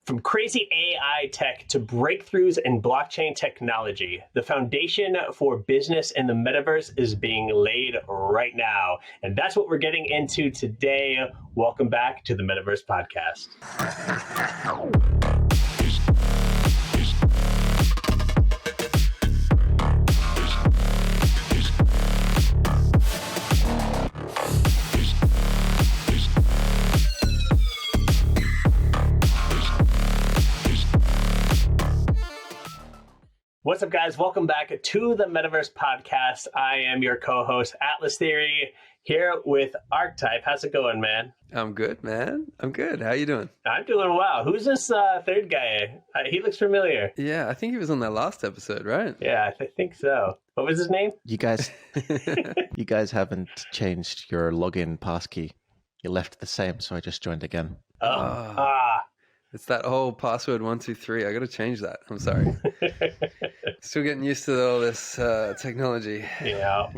From crazy AI tech to breakthroughs in blockchain technology, the foundation for business in the metaverse is being laid right now. And that's what we're getting into today. Welcome back to the Metaverse podcast. What's up, guys? Welcome back to the Metaverse podcast. I am your co-host, Atlas Theory, here with Archetype. How's it going, man? I'm good, man. I'm good. How you doing? I'm doing well. Who's this third guy? He looks familiar. Yeah, I think he was on that last episode, right? Yeah, I think so. What was his name? You guys haven't changed your login passkey. You left it the same, so I just joined again. It's that whole password 123. I got to change that. I'm sorry. Still getting used to all this technology. Yeah.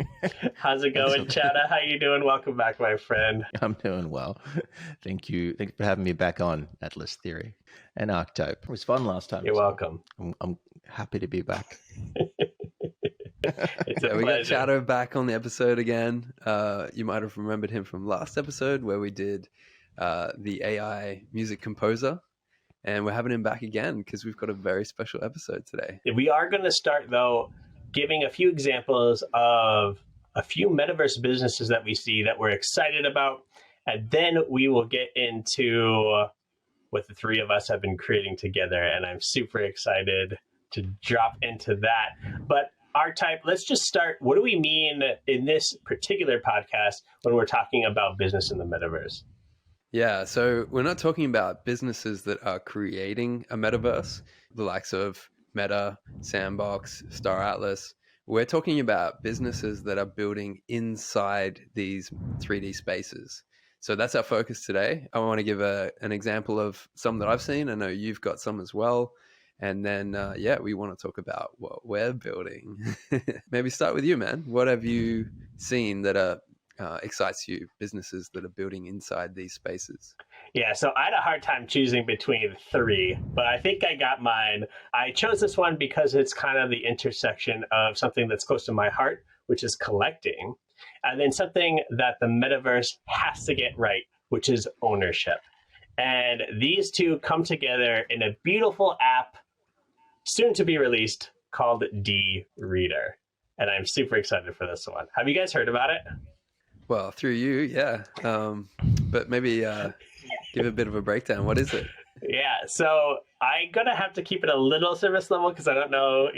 How's it going, Chouta? How you doing? Welcome back, my friend. I'm doing well. Thank you. Thanks for having me back on Atlas Theory and Archetype. It was fun last time. You're welcome. I'm happy to be back. It's a we got pleasure. Chouta back on the episode again. You might have remembered him from last episode where we did the AI music composer. And we're having him back again because we've got a very special episode today. We are going to start, though, giving a few examples of a few metaverse businesses that we see that we're excited about. And then we will get into what the three of us have been creating together. And I'm super excited to drop into that. But Archetype, let's just start. What do we mean in this particular podcast when we're talking about business in the metaverse? Yeah, so we're not talking about businesses that are creating a metaverse, the likes of Meta, Sandbox, Star Atlas. We're talking about businesses that are building inside these 3D spaces. So that's our focus today. I want to give an example of some that I've seen. I know you've got some as well. And then, we want to talk about what we're building. Maybe start with you, man. What have you seen that excites you, businesses that are building inside these spaces? Yeah, so I had a hard time choosing between three, but I think I got mine. I chose this one because it's kind of the intersection of something that's close to my heart, which is collecting, and then something that the metaverse has to get right, which is ownership. And these two come together in a beautiful app, soon to be released, called D-Reader. And I'm super excited for this one. Have you guys heard about it? Well, through you, yeah. But maybe give a bit of a breakdown. What is it? Yeah, so I'm going to have to keep it a little service level because I don't know,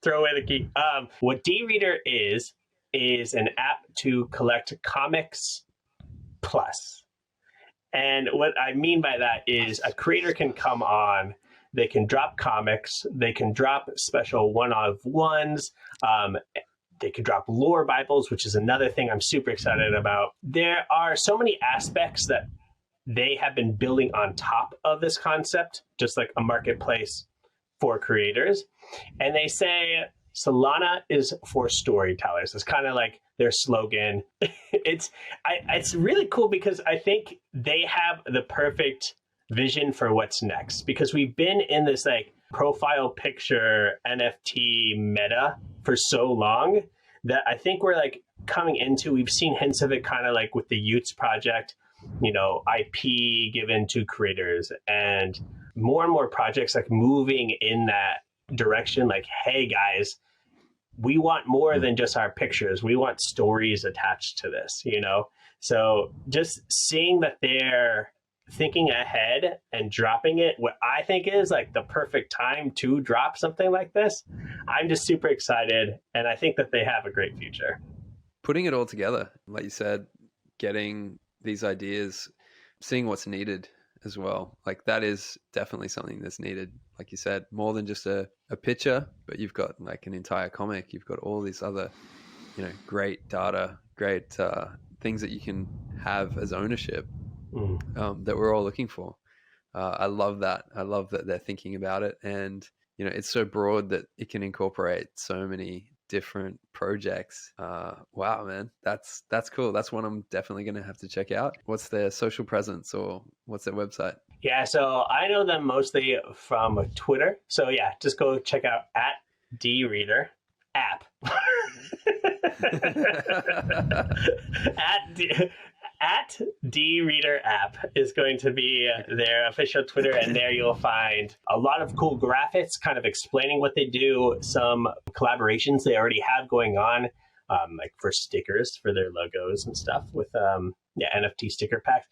throw away the key. What D-Reader is an app to collect comics plus. And what I mean by that is a creator can come on, they can drop comics, they can drop special one-of-ones, they could drop lore Bibles, which is another thing I'm super excited about. There are so many aspects that they have been building on top of this concept, just like a marketplace for creators. And they say Solana is for storytellers. It's kind of like their slogan. It's really cool because I think they have the perfect vision for what's next, because we've been in this like profile picture NFT meta for so long that I think we're like coming into, we've seen hints of it kind of like with the Utes project, IP given to creators, and more projects like moving in that direction. Like, hey guys, we want more than just our pictures. We want stories attached to this, So just seeing that they're thinking ahead and dropping it, what I think is like the perfect time to drop something like this, I'm just super excited. And I think that they have a great future. Putting it all together, like you said, getting these ideas, seeing what's needed as well. Like that is definitely something that's needed. Like you said, more than just a picture, but you've got like an entire comic. You've got all these other, great data, great things that you can have as ownership that we're all looking for. I love that. I love that they're thinking about it. And, it's so broad that it can incorporate so many different projects. Wow, man, that's cool. That's one I'm definitely going to have to check out. What's their social presence, or what's their website? Yeah, so I know them mostly from Twitter. So yeah, just go check out at DReader app. at DReader app is going to be their official Twitter, and there you'll find a lot of cool graphics kind of explaining what they do, some collaborations they already have going on, like for stickers for their logos and stuff with NFT sticker packs.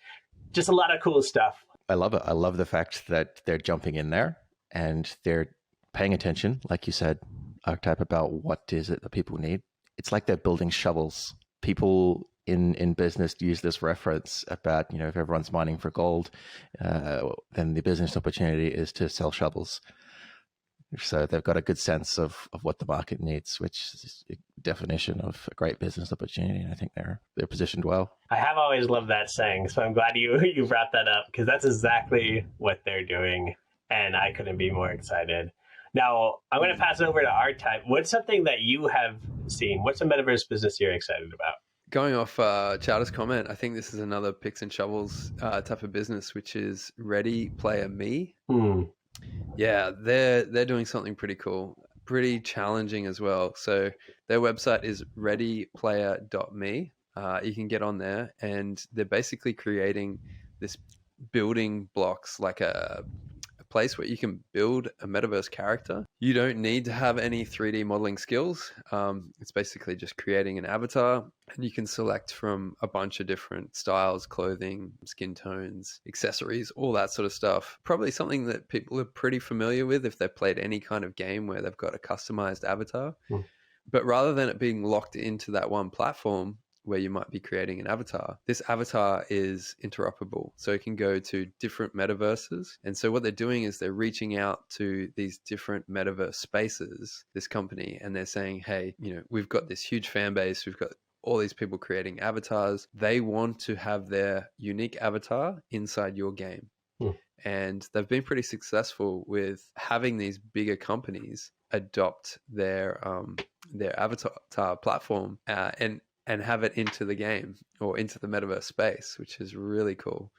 Just a lot of cool stuff. I love it. I love the fact that they're jumping in there and they're paying attention, like you said, Archetype, about what is it that people need. It's like they're building shovels. People in business use this reference about, if everyone's mining for gold, then the business opportunity is to sell shovels. So they've got a good sense of what the market needs, which is a definition of a great business opportunity. And I think they're positioned well. I have always loved that saying, so I'm glad you brought that up, because that's exactly what they're doing, and I couldn't be more excited. Now, I'm going to pass it over to Archetype. What's something that you have seen? What's a metaverse business you're excited about? Going off Chouta's comment, I think this is another picks and shovels type of business, which is Ready Player Me. Yeah, they're doing something pretty cool, pretty challenging as well. So their website is readyplayer.me. You can get on there, and they're basically creating this building blocks, like a place where you can build a metaverse character. You don't need to have any 3D modeling skills. It's basically just creating an avatar, and you can select from a bunch of different styles, clothing, skin tones, accessories, all that sort of stuff. Probably something that people are pretty familiar with if they've played any kind of game where they've got a customized avatar. But rather than it being locked into that one platform where you might be creating an avatar, this avatar is interoperable. So it can go to different metaverses. And so what they're doing is they're reaching out to these different metaverse spaces, this company, and they're saying, hey, we've got this huge fan base. We've got all these people creating avatars. They want to have their unique avatar inside your game. And they've been pretty successful with having these bigger companies adopt their avatar platform and have it into the game or into the metaverse space, which is really cool.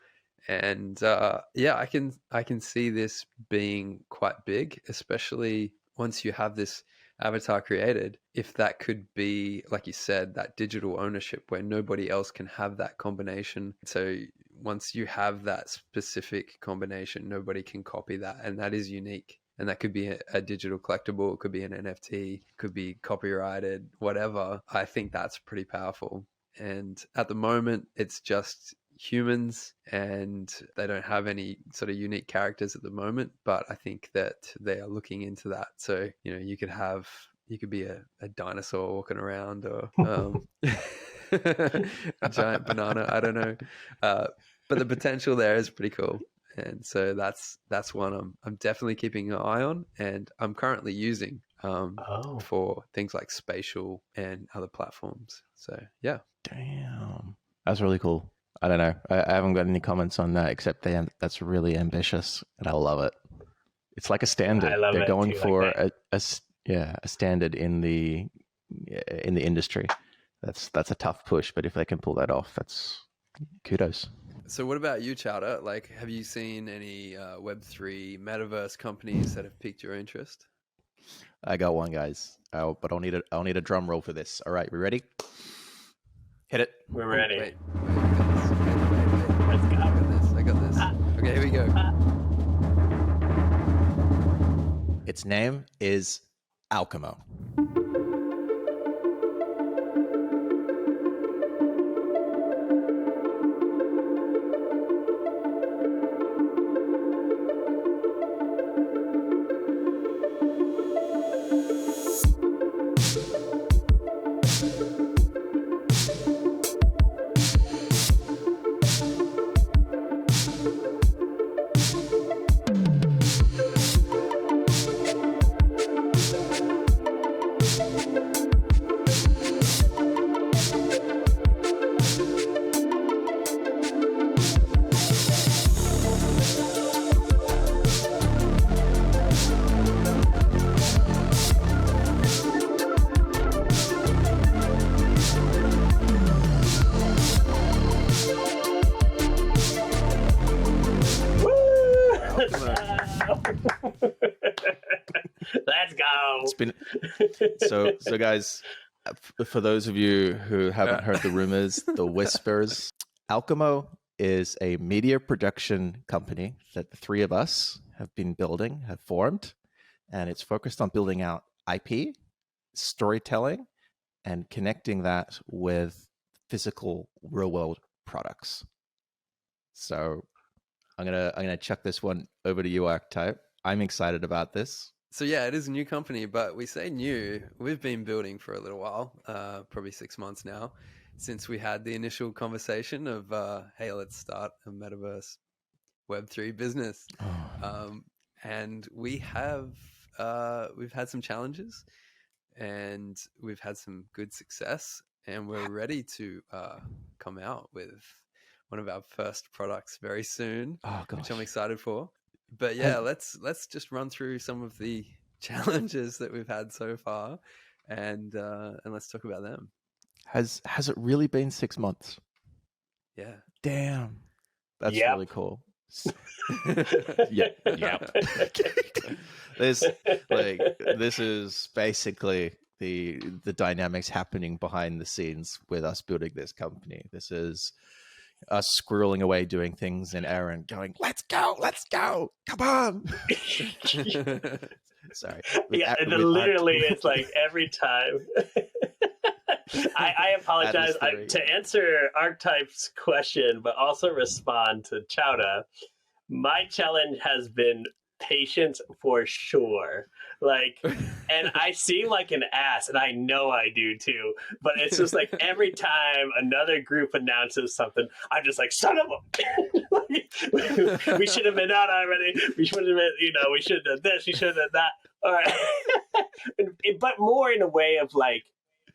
And I can see this being quite big, especially once you have this avatar created. If that could be, like you said, that digital ownership where nobody else can have that combination. So once you have that specific combination, nobody can copy that, and that is unique. And that could be a digital collectible, it could be an NFT, it could be copyrighted, whatever. I think that's pretty powerful. And at the moment, it's just humans, and they don't have any sort of unique characters at the moment. But I think that they are looking into that. So, you could be a dinosaur walking around, or a giant banana. I don't know. But the potential there is pretty cool. And so that's one I'm definitely keeping an eye on, and I'm currently using for things like spatial and other platforms. So yeah. Damn, that's really cool. I don't know. I haven't got any comments on that, except that's really ambitious, and I love it. It's like a standard. They're going for a standard in the industry. That's a tough push, but if they can pull that off, that's kudos. So what about you, Chouta? Like, have you seen any Web3 metaverse companies that have piqued your interest? I got one, guys. But I'll need a drum roll for this. All right, we ready? Hit it. We're ready. Wait. Let's go. I got this. Okay, here we go. Its name is Alkemo. Let's go. It's been so guys. For those of you who haven't heard the rumors, the whispers, Alkemo is a media production company that the three of us have been building, have formed, and it's focused on building out IP, storytelling, and connecting that with physical real world products. So I'm gonna chuck this one over to you, Archetype. I'm excited about this. So yeah, it is a new company, but we say new. We've been building for a little while, probably 6 months now, since we had the initial conversation of, hey, let's start a Metaverse Web3 business. And we've had some challenges, and we've had some good success, and we're ready to come out with one of our first products very soon, which I'm excited for. But yeah, let's just run through some of the challenges that we've had so far, and let's talk about them. Has it really been 6 months? Yeah. Damn, that's really cool. Yep. This is basically the dynamics happening behind the scenes with us building this company. This is us squirreling away doing things and Aaron going, let's go, come on. Sorry. Yeah, and then literally it's like every time. I apologize to answer Archetype's question, but also respond to Chouta. My challenge has been patience for sure. Like, and I seem like an ass, and I know I do too. But it's just like every time another group announces something, I'm just like, son of a! We should have been out already. We should have been, we should have done this. We should have done that. All right, but more in a way of like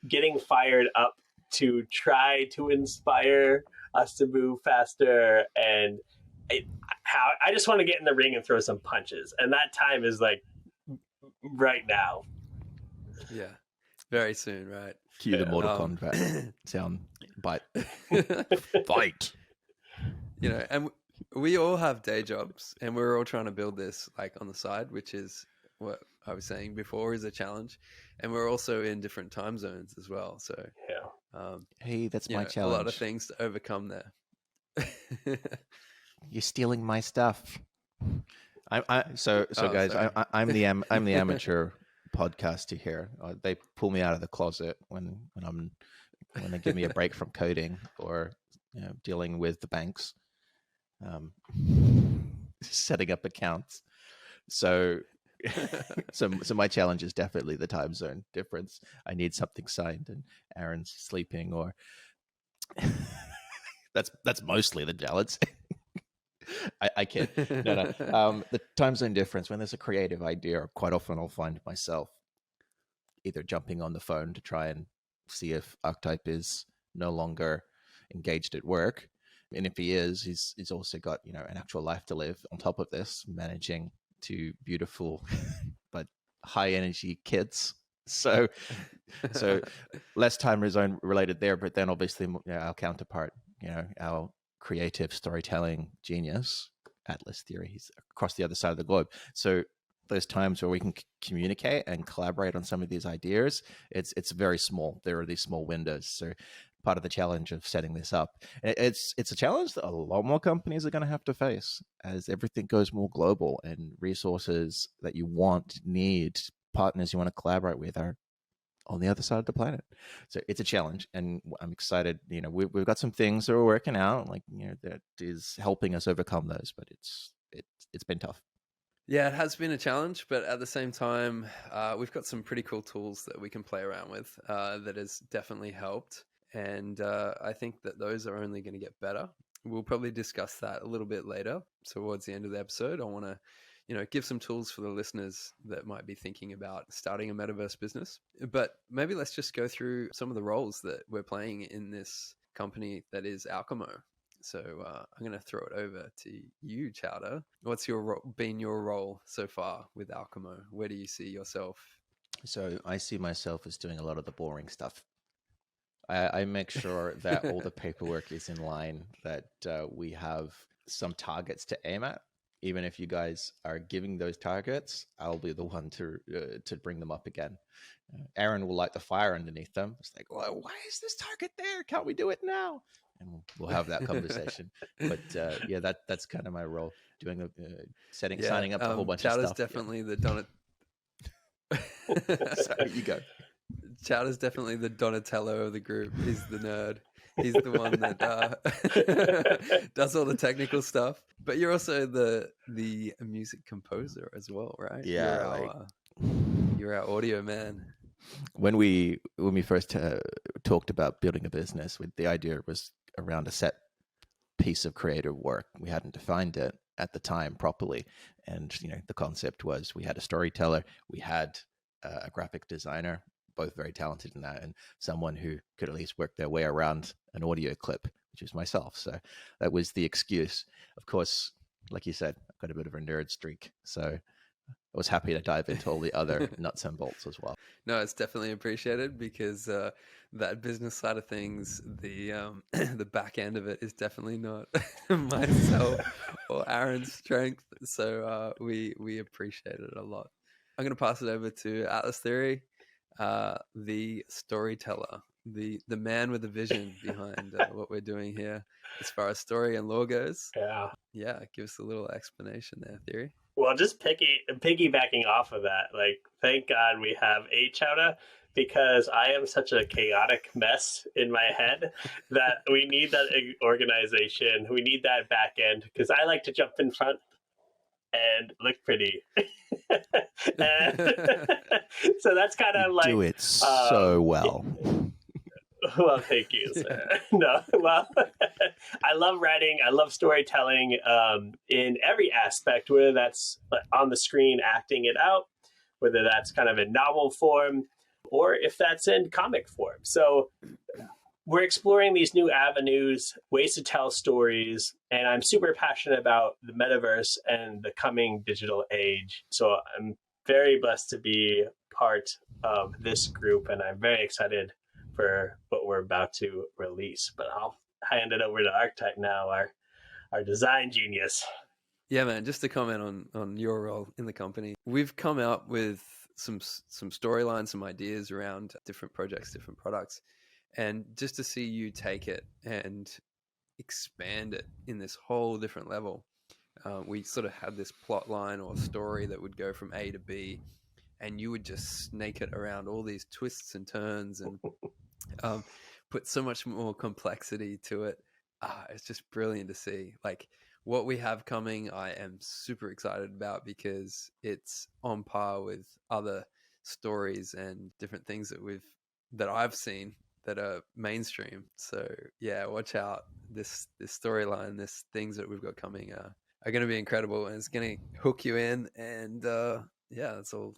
getting fired up to try to inspire us to move faster, and how I just want to get in the ring and throw some punches, and that time is like right now. Yeah, very soon, right? Cue the Mortal Kombat sound bite. Fight. And we all have day jobs, and we're all trying to build this like on the side, which is what I was saying before is a challenge. And we're also in different time zones as well. So hey, that's my challenge. A lot of things to overcome there. You're stealing my stuff. So guys, I'm the amateur podcaster here. They pull me out of the closet when they give me a break from coding or dealing with the banks, setting up accounts. So my challenge is definitely the time zone difference. I need something signed, and Aaron's sleeping, or that's mostly the challenge. I kid. No. The time zone difference, when there's a creative idea, quite often I'll find myself either jumping on the phone to try and see if Archetype is no longer engaged at work. And if he is, he's also got, an actual life to live on top of this, managing two beautiful but high energy kids. So less time zone related there, but then obviously our counterpart, our creative storytelling genius, Atlas Theory, he's across the other side of the globe. So those times where we can communicate and collaborate on some of these ideas, it's very small. There are these small windows. So part of the challenge of setting this up, it's a challenge that a lot more companies are going to have to face as everything goes more global, and resources that you need, partners you want to collaborate with are on the other side of the planet. So it's a challenge, and I'm excited. We've got some things that we're working out, like that is helping us overcome those. But it's been tough. Yeah, it has been a challenge, but at the same time, we've got some pretty cool tools that we can play around with that has definitely helped, and I think that those are only going to get better. We'll probably discuss that a little bit later. Towards the end of the episode, I want to give some tools for the listeners that might be thinking about starting a metaverse business. But maybe let's just go through some of the roles that we're playing in this company that is Alkemo. So I'm going to throw it over to you, Chouta. What's been your role so far with Alkemo? Where do you see yourself? So I see myself as doing a lot of the boring stuff. I make sure that all the paperwork is in line, that we have some targets to aim at. even if you guys are giving those targets, I'll be the one to bring them up again. Aaron will light the fire underneath them. It's like, well, why is this target there? Can't we do it now? And we'll have that conversation. But yeah, that's kind of my role, doing signing up a whole bunch of Chouta's stuff. definitely the Donatello. Sorry, you go. Chouta's definitely the Donatello of the group. He's the nerd. He's the one that does all the technical stuff. But you're also the music composer as well, right? Yeah, you're our audio man. When we first talked about building a business, the idea was around a set piece of creative work. We hadn't defined it at the time properly, and the concept was we had a storyteller, we had a graphic designer, both very talented in that, and someone who could at least work their way around an audio clip, which was myself. So that was the excuse. Of course, like you said, I've got a bit of a nerd streak, so I was happy to dive into all the other nuts and bolts as well. No, it's definitely appreciated, because that business side of things, the the back end of it is definitely not myself or Aaron's strength. So we appreciate it a lot. I'm going to pass it over to Atlas Theory, the storyteller, the man with the vision behind what we're doing here as far as story and lore goes. Yeah, give us a little explanation there, Theory. Well, just piggybacking off of that, like, thank God we have a Chouta, because I am such a chaotic mess in my head that we need that organization. We need that back end, because I like to jump in front and look pretty. And so that's kind of like, do it so well. Well, thank you, sir. No, well, I love writing. I love storytelling in every aspect, whether that's on the screen, acting it out, whether that's kind of in novel form, or if that's in comic form. So we're exploring these new avenues, ways to tell stories, and I'm super passionate about the metaverse and the coming digital age. So I'm very blessed to be part of this group, and I'm very excited for what we're about to release. But I'll hand it over to Archetype now, our design genius. Yeah, man, just to comment on your role in the company. We've come out with some storylines, some ideas around different projects, different products. And just to see you take it and expand it in this whole different level. We sort of had this plot line or story that would go from A to B, and you would just snake it around all these twists and turns and put so much more complexity to it. It's just brilliant to see. Like, what we have coming, I am super excited about, because it's on par with other stories and different things that I've seen that are mainstream. So yeah, watch out. This storyline, this things that we've got coming are going to be incredible, and it's going to hook you in. And yeah, that's all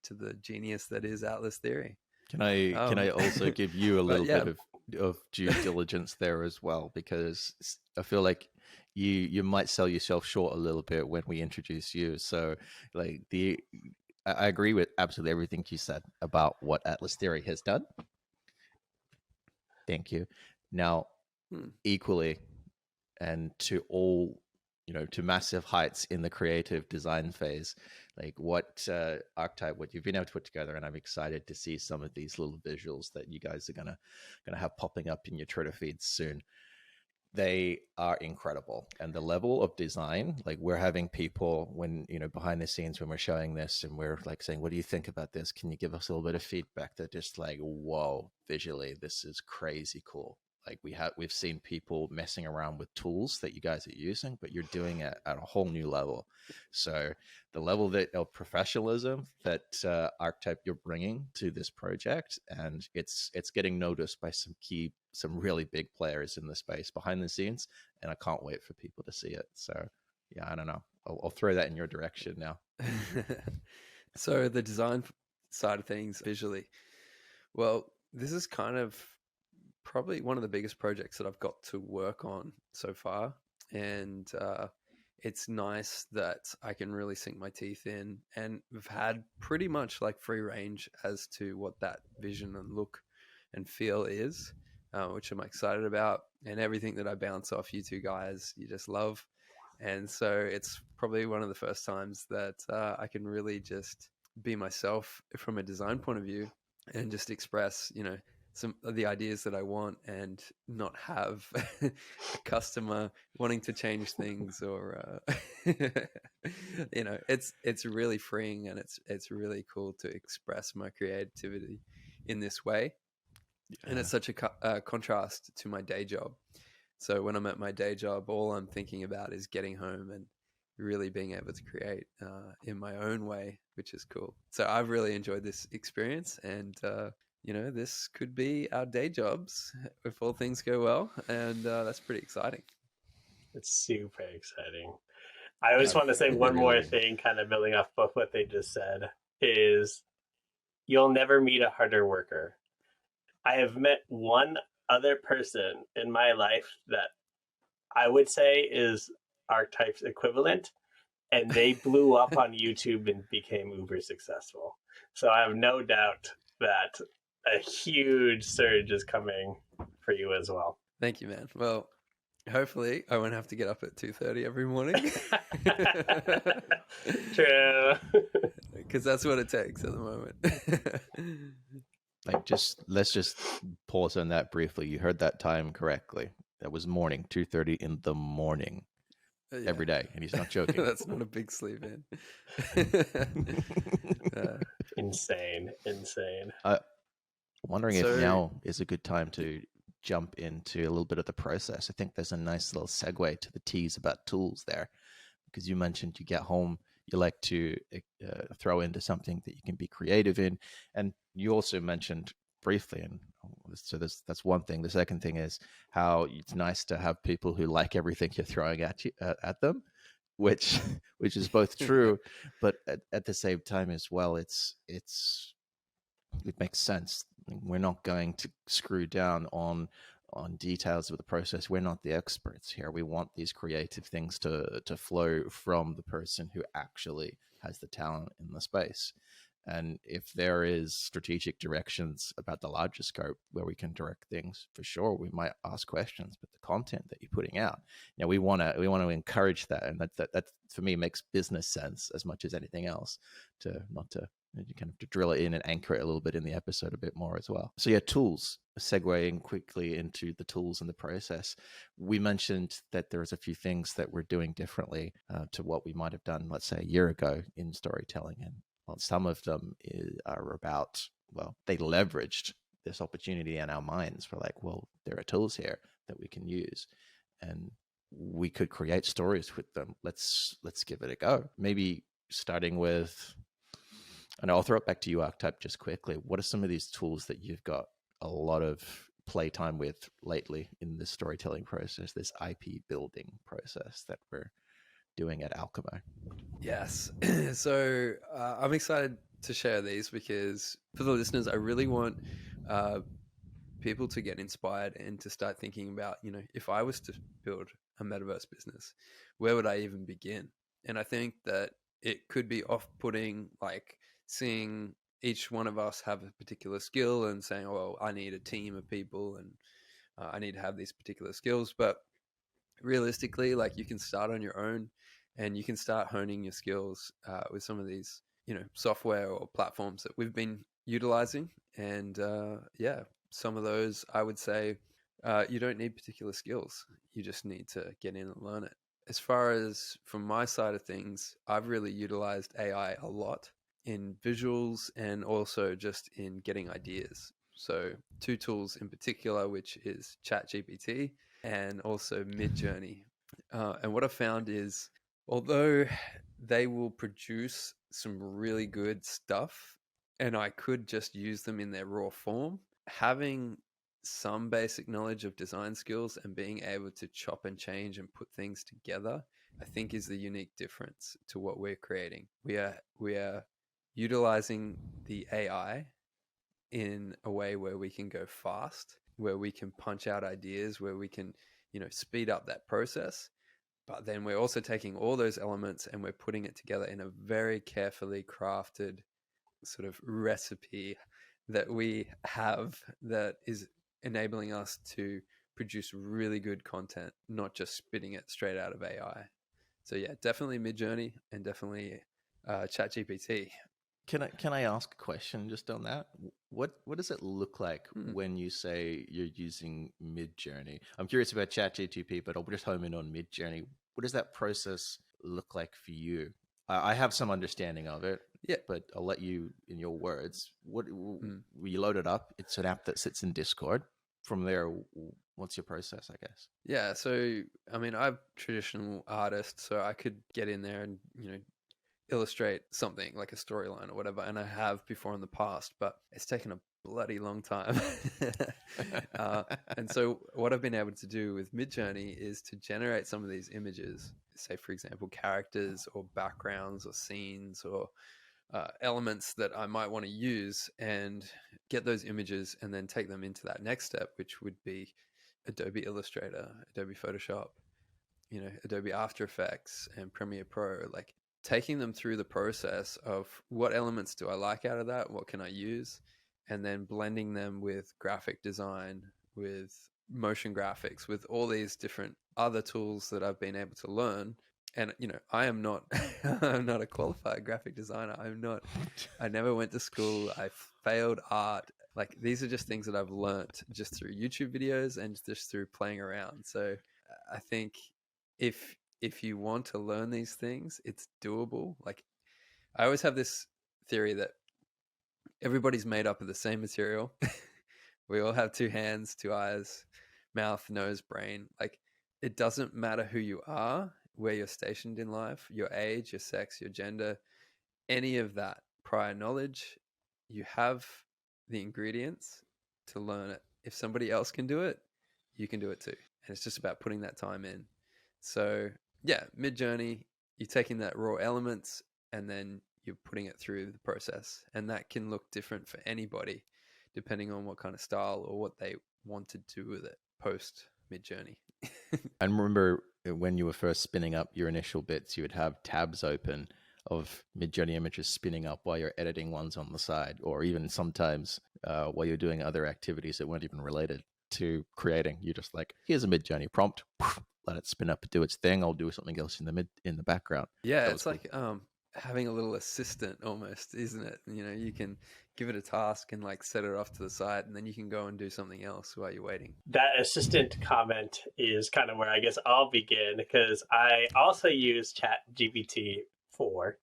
to the genius that is Atlas Theory. Can I also give you a little bit of due diligence there as well, because I feel like you might sell yourself short a little bit when we introduce you. So like I agree with absolutely everything you said about what Atlas Theory has done. Thank you. Now, equally, and to all, to massive heights in the creative design phase, like what Archetype, what you've been able to put together, and I'm excited to see some of these little visuals that you guys are gonna have popping up in your Twitter feeds soon. They are incredible, and the level of design, like, we're having people when behind the scenes when we're showing this, and we're like saying, what do you think about this, can you give us a little bit of feedback? They're just like, whoa, visually this is crazy cool. Like, we've seen people messing around with tools that you guys are using, but you're doing it at a whole new level. So the level of professionalism that Archetype you're bringing to this project, and it's getting noticed by some really big players in the space behind the scenes, and I can't wait for people to see it. So yeah, I don't know. I'll throw that in your direction now. So the design side of things visually, well, this is kind of probably one of the biggest projects that I've got to work on so far. And it's nice that I can really sink my teeth in, and we've had pretty much like free range as to what that vision and look and feel is, which I'm excited about. And everything that I bounce off you two guys, you just love. And so it's probably one of the first times that I can really just be myself from a design point of view and just express, some of the ideas that I want and not have a customer wanting to change things or, it's really freeing, and it's really cool to express my creativity in this way. And it's such a contrast to my day job. So when I'm at my day job, all I'm thinking about is getting home and really being able to create in my own way, which is cool. So I've really enjoyed this experience, and this could be our day jobs if all things go well, and that's pretty exciting. It's super exciting. I just Yeah, want to say it one more really- thing, kind of building off of what they just said, is you'll never meet a harder worker. I have met one other person in my life that I would say is Archetype's equivalent, and they blew up on YouTube and became uber successful. So I have no doubt that a huge surge is coming for you as well. Thank you, man. Well, hopefully I won't have to get up at 2:30 every morning. True. Because that's what it takes at the moment. Like, let's just pause on that briefly. You heard that time correctly. That was morning, 2:30 in the morning every day, and he's not joking. That's not a big sleep in. Insane. Wondering if now is a good time to jump into a little bit of the process. I think there's a nice little segue to the tease about tools there, because you mentioned you get home, you like to throw into something that you can be creative in, and you also mentioned briefly, and so that's one thing. The second thing is how it's nice to have people who like everything you're throwing at them, which is both true, but at the same time as well, it makes sense. We're not going to screw down on details of the process. We're not the experts here. We want these creative things to flow from the person who actually has the talent in the space. And if there is strategic directions about the larger scope where we can direct things, for sure, we might ask questions. But the content that you're putting out, we want to encourage that, and that for me makes business sense as much as anything else. To drill it in and anchor it a little bit in the episode a bit more as well. So yeah, tools. Segueing quickly into the tools and the process, we mentioned that there's a few things that we're doing differently to what we might have done, let's say, a year ago in storytelling, and well, some of them are about, well, they leveraged this opportunity in our minds. We're like, well, there are tools here that we can use, and we could create stories with them. Let's give it a go. Maybe starting with, and I'll throw it back to you, Archetype, just quickly. What are some of these tools that you've got a lot of playtime with lately in the storytelling process, this IP building process that we're doing at Alkemo? Yes. So I'm excited to share these because for the listeners, I really want people to get inspired and to start thinking about, if I was to build a metaverse business, where would I even begin? And I think that it could be off-putting, like seeing each one of us have a particular skill and saying, oh, well, I need a team of people and I need to have these particular skills. But realistically, like, you can start on your own and you can start honing your skills with some of these, software or platforms that we've been utilizing. And some of those, I would say, you don't need particular skills. You just need to get in and learn it. As far as from my side of things, I've really utilized AI a lot in visuals and also just in getting ideas. So 2 tools in particular, which is ChatGPT and also Midjourney. And what I found is, although they will produce some really good stuff and I could just use them in their raw form, having some basic knowledge of design skills and being able to chop and change and put things together, I think is the unique difference to what we're creating. We are utilizing the AI in a way where we can go fast, where we can punch out ideas, where we can, speed up that process. But then we're also taking all those elements and we're putting it together in a very carefully crafted sort of recipe that we have that is enabling us to produce really good content, not just spitting it straight out of AI. So yeah, definitely Midjourney and definitely ChatGPT. Can I ask a question just on that? What does it look like when you say you're using Midjourney? I'm curious about ChatGPT, but I'll just home in on Midjourney. What does that process look like for you? I have some understanding of it, Yeah. but I'll let you, in your words, we load it up. It's an app that sits in Discord. From there, what's your process, I guess? Yeah, so I mean, I'm a traditional artist, so I could get in there and, illustrate something like a storyline or whatever, and I have before in the past, but it's taken a bloody long time. And so what I've been able to do with Midjourney is to generate some of these images, say for example, characters or backgrounds or scenes or elements that I might want to use, and get those images and then take them into that next step, which would be Adobe Illustrator, Adobe Photoshop, Adobe After Effects and Premiere Pro, like taking them through the process of what elements do I like out of that, what can I use, and then blending them with graphic design, with motion graphics, with all these different other tools that I've been able to learn. And I am not I'm not a qualified graphic designer. I never went to school. I failed art. Like, these are just things that I've learnt just through YouTube videos and just through playing around. So I think if you want to learn these things, it's doable. Like, I always have this theory that everybody's made up of the same material. We all have two hands, two eyes, mouth, nose, brain. Like, it doesn't matter who you are, where you're stationed in life, your age, your sex, your gender, any of that prior knowledge. You have the ingredients to learn it. If somebody else can do it, you can do it too. And it's just about putting that time in. So yeah, Midjourney, you're taking that raw elements and then you're putting it through the process. And that can look different for anybody, depending on what kind of style or what they want to do with it post Midjourney. I remember when you were first spinning up your initial bits, you would have tabs open of Midjourney images spinning up while you're editing ones on the side, or even sometimes while you're doing other activities that weren't even related to creating. You're just like, here's a Midjourney prompt, let it spin up and do its thing. I'll do something else in the background. Yeah, it's cool. Like having a little assistant almost, isn't it? You can give it a task and like set it off to the side, and then you can go and do something else while you're waiting. That assistant comment is kind of where I guess I'll begin, because I also use ChatGPT 4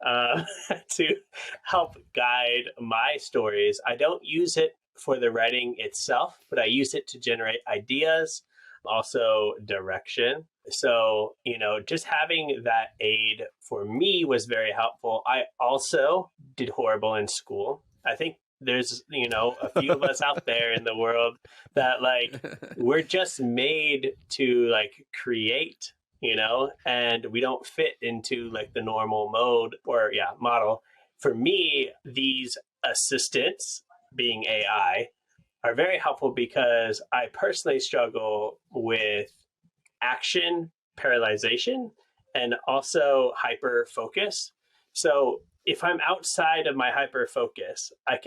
to help guide my stories. I don't use it for the writing itself, but I use it to generate ideas, also direction. So, just having that aid for me was very helpful. I also did horrible in school. I think there's, a few of us out there in the world that we're just made to create, and we don't fit into the normal mode or model. For me, these assistants, being AI, are very helpful because I personally struggle with action paralyzation and also hyper focus. So if I'm outside of my hyper focus, I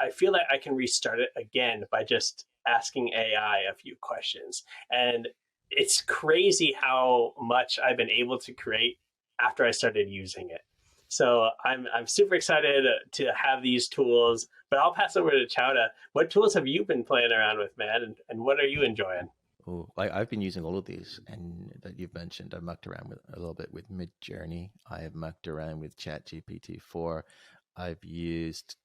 feel like I can restart it again by just asking AI a few questions. And it's crazy how much I've been able to create after I started using it. So I'm super excited to have these tools, but I'll pass over to Chouta. What tools have you been playing around with, man? And what are you enjoying? Oh, I've been using all of these, and that you've mentioned. I mucked around with a little bit with Midjourney. I have mucked around with ChatGPT 4. I've used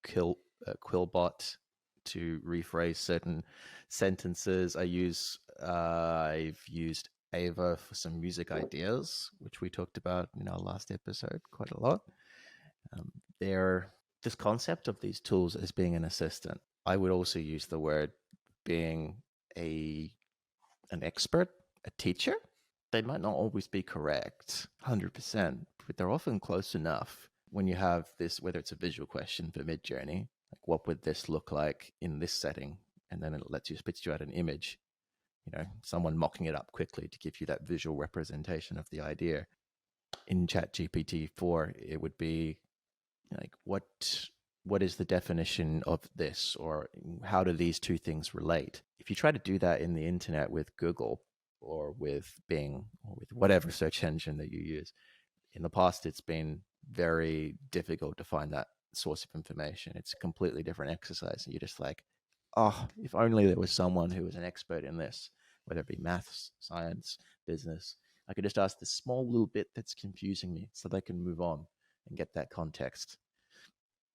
Quillbot to rephrase certain sentences. I've used Ava for some music ideas, which we talked about in our last episode quite a lot. This concept of these tools as being an assistant. I would also use the word being an expert, a teacher. They might not always be correct 100%, but they're often close enough. When you have this, whether it's a visual question for Midjourney, like what would this look like in this setting? And then it spits you out an image, someone mocking it up quickly to give you that visual representation of the idea. In ChatGPT 4, it would be like, what is the definition of this, or how do these two things relate? If you try to do that in the internet with Google or with Bing or with whatever search engine that you use. In the past, it's been very difficult to find that source of information. It's a completely different exercise. And you're just like, oh, if only there was someone who was an expert in this, whether it be maths, science, business. I could just ask the small little bit that's confusing me so they can move on and get that context.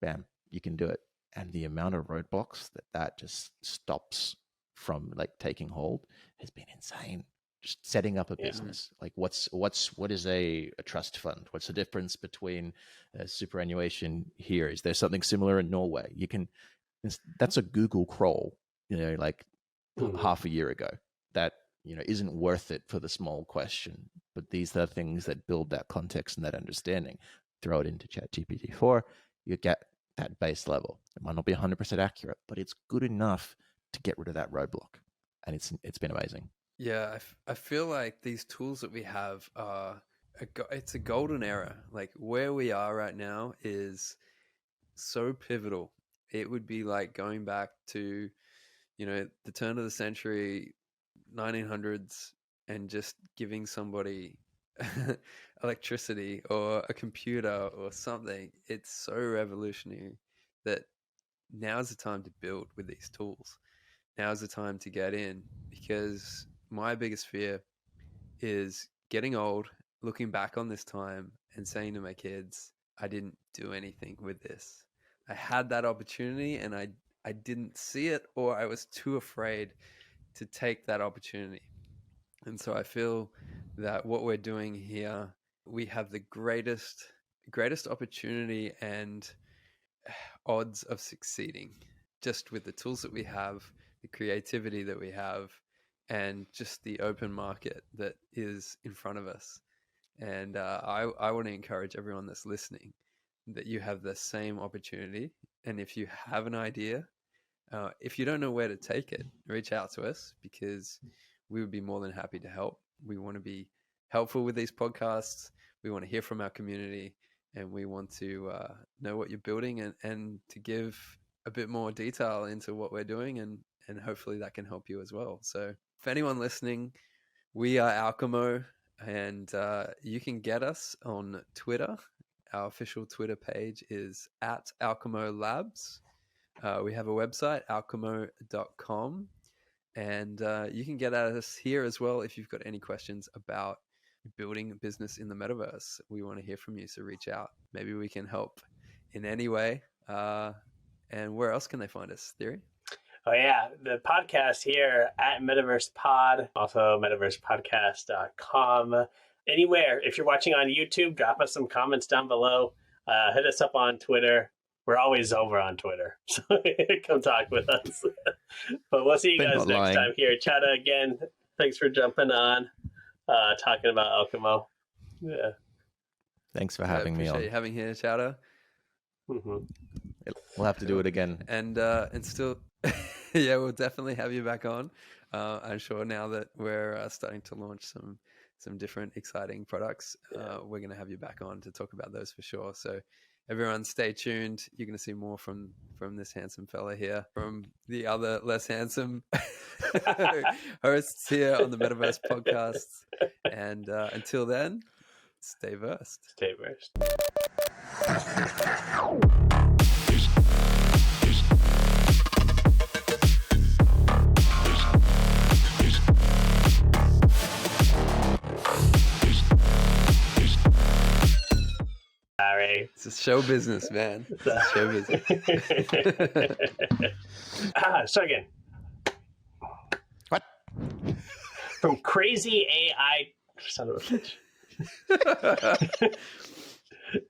Bam, you can do it. And the amount of roadblocks that just stops from like taking hold has been insane. Just setting up a business. Like what is a trust fund? What's the difference between superannuation here? Is there something similar in Norway? That's a Google crawl, like half a year ago. That isn't worth it for the small question. But these are things that build that context and that understanding. Throw it into ChatGPT-4, you get that base level. It might not be 100% accurate, but it's good enough to get rid of that roadblock, and it's been amazing. Yeah, I feel like these tools that we have it's a golden era. Like where we are right now is so pivotal. It would be like going back to, the turn of the century, 1900s, and just giving somebody electricity or a computer or something. It's so revolutionary that now's the time to build with these tools. Now's the time to get in, because my biggest fear is getting old, looking back on this time and saying to my kids, I didn't do anything with this. I had that opportunity and I didn't see it, or I was too afraid to take that opportunity. And so I feel that what we're doing here, we have the greatest opportunity and odds of succeeding just with the tools that we have, the creativity that we have, and just the open market that is in front of us. And I want to encourage everyone that's listening that you have the same opportunity. And if you have an idea, if you don't know where to take it, reach out to us, because we would be more than happy to help. We want to be helpful with these podcasts. We want to hear from our community, and we want to know what you're building and to give a bit more detail into what we're doing, and hopefully that can help you as well. So for anyone listening, we are Alkemo, and you can get us on Twitter. Our official Twitter page is @AlkemoLabs. We have a website, alkemo.com, and you can get at us here as well if you've got any questions about building a business in the metaverse. We want to hear from you, so reach out. Maybe we can help in any way. And where else can they find us, Theory? Oh, yeah. The podcast here at Metaverse Pod, also metaversepodcast.com. Anywhere. If you're watching on YouTube, drop us some comments down below. Hit us up on Twitter. We're always over on Twitter, so come talk with us. But we'll see you guys next time here. Chouta, again, thanks for jumping on, talking about Alkemo. Yeah. Thanks for having me on. Appreciate you having here, Chouta. Mm-hmm. We'll have to do it again. And still, yeah, we'll definitely have you back on. I'm sure now that we're starting to launch some different exciting products, we're going to have you back on to talk about those for sure. So everyone stay tuned. You're going to see more from this handsome fella here, from the other less handsome hosts here on the Metaverse podcasts. And until then, stay versed. Stay versed. It's a show business, man. It's a show business. So again. What? From crazy AI... Son of a bitch.